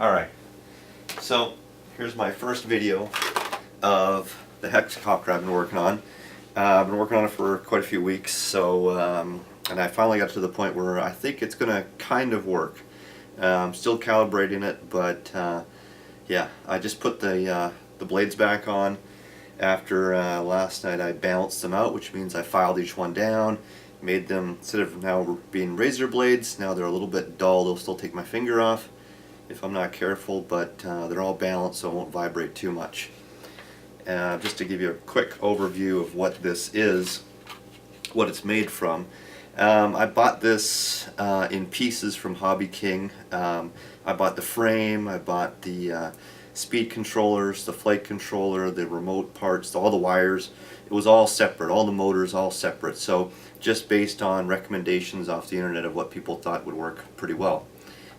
Alright, so here's my first video of the Hexacopter I've been working on. I've been working on it for quite a few weeks, so and I finally got to the point where I think it's going to kind of work. I'm still calibrating it, but yeah, I just put the blades back on. After last night I balanced them out, which means I filed each one down, made them, instead of now being razor blades, now they're a little bit dull. They'll still take my finger off if I'm not careful, but they're all balanced so it won't vibrate too much. Just to give you a quick overview of what this is, what it's made from. I bought this in pieces from Hobby King. I bought the frame, I bought the speed controllers, the flight controller, the remote parts, all the wires. It was all separate, all the motors all separate, so just based on recommendations off the internet of what people thought would work pretty well.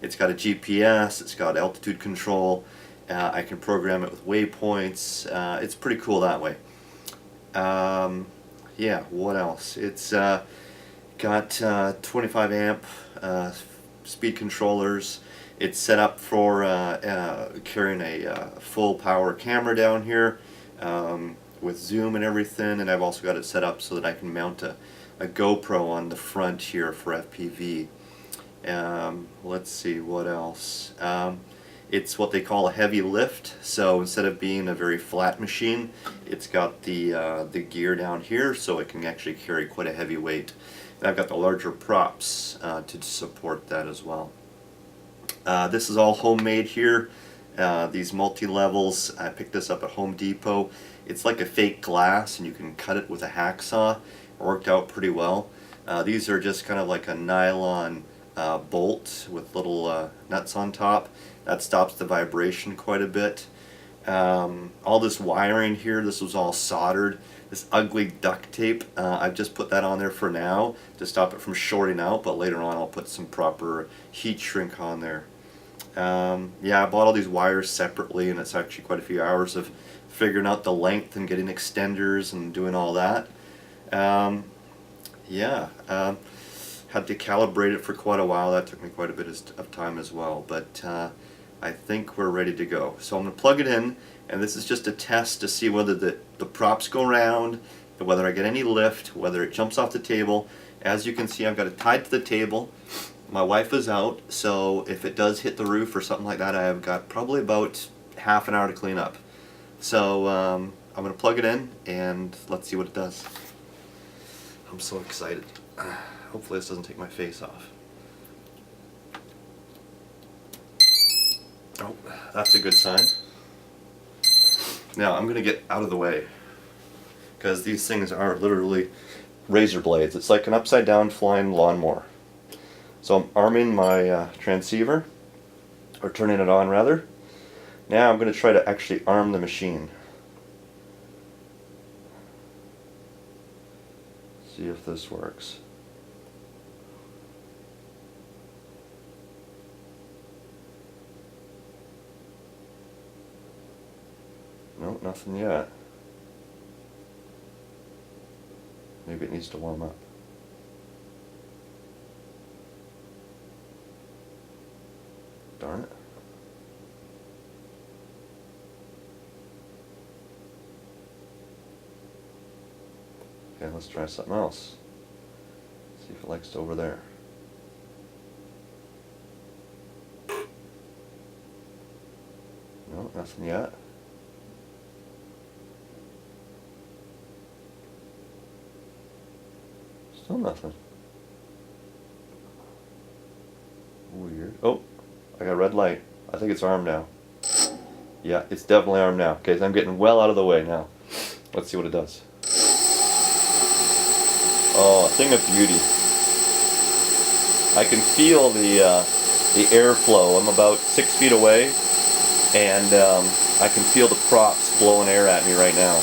It's got a GPS, it's got altitude control, I can program it with waypoints. It's pretty cool that way. Yeah, what else? It's got 25 amp speed controllers. It's set up for carrying a full power camera down here with zoom and everything, and I've also got it set up so that I can mount a GoPro on the front here for FPV. Let's see what else. It's what they call a heavy lift, so instead of being a very flat machine, it's got the gear down here so it can actually carry quite a heavy weight. And I've got the larger props to support that as well. This is all homemade here. These multi-levels, I picked this up at Home Depot. It's like a fake glass and you can cut it with a hacksaw. It worked out pretty well. These are just kind of like a nylon bolt with little nuts on top. That stops the vibration quite a bit. All this wiring here, this was all soldered. This ugly duct tape, I've just put that on there for now to stop it from shorting out, but later on I'll put some proper heat shrink on there. Yeah, I bought all these wires separately, and it's actually quite a few hours of figuring out the length and getting extenders and doing all that. Yeah, had to calibrate it for quite a while. That took me quite a bit of time as well, but I think we're ready to go. So I'm going to plug it in, and this is just a test to see whether the props go round, whether I get any lift, whether it jumps off the table. As you can see, I've got it tied to the table. My wife is out, so if it does hit the roof or something like that, I've got probably about half an hour to clean up. So I'm going to plug it in, and let's see what it does. I'm so excited. Hopefully this doesn't take my face off. Oh, that's a good sign. Now I'm going to get out of the way, because these things are literally razor blades. It's like an upside down flying lawnmower. So I'm arming my transceiver, or turning it on rather. Now I'm going to try to actually arm the machine. See if this works. No, nothing yet. Maybe it needs to warm up. Darn it. Okay, let's try something else. See if it likes to over there. No, nothing yet. Still nothing. Weird. Oh, I got a red light. I think it's armed now. Yeah, it's definitely armed now. Okay, so I'm getting well out of the way now. Let's see what it does. Oh, a thing of beauty. I can feel the airflow. I'm about 6 feet away, and I can feel the props blowing air at me right now.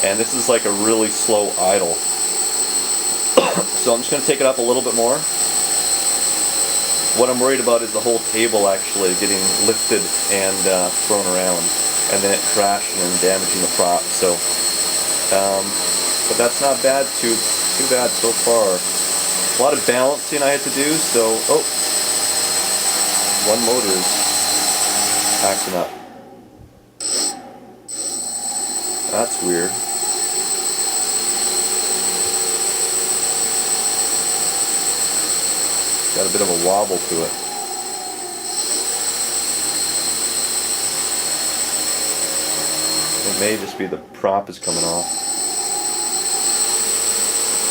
And this is like a really slow idle. So I'm just going to take it up a little bit more. What I'm worried about is the whole table actually getting lifted and thrown around, and then it crashing and damaging the prop. So, but that's not bad. Too bad so far. A lot of balancing I had to do. So, oh, one motor is acting up. That's weird. Got a bit of a wobble to it. It may just be the prop is coming off.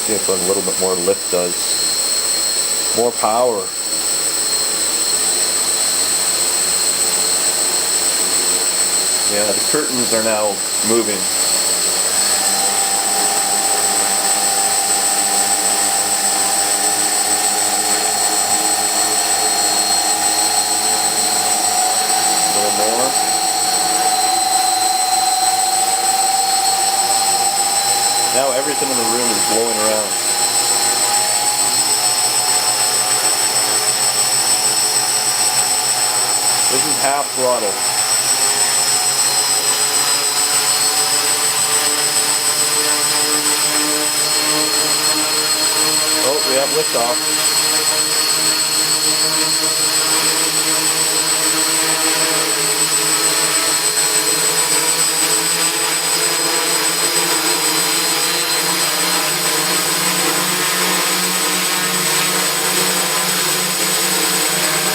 See if a little bit more lift does more power. Yeah, the curtains are now moving. A little more. Now everything in the room is blowing around. This is half throttle. Oh, we have liftoff.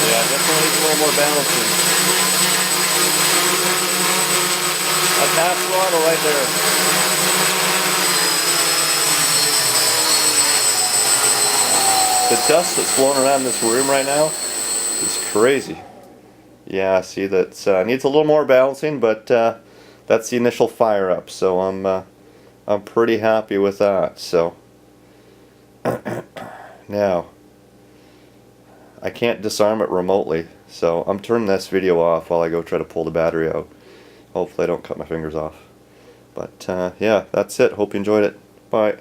Yeah, definitely needs a little more balancing. That's half throttle right there. The dust that's blowing around this room right now is crazy. Yeah, see that needs a little more balancing, but that's the initial fire up. So I'm pretty happy with that. So now I can't disarm it remotely, so I'm turning this video off while I go try to pull the battery out. Hopefully I don't cut my fingers off. But yeah, that's it. Hope you enjoyed it. Bye.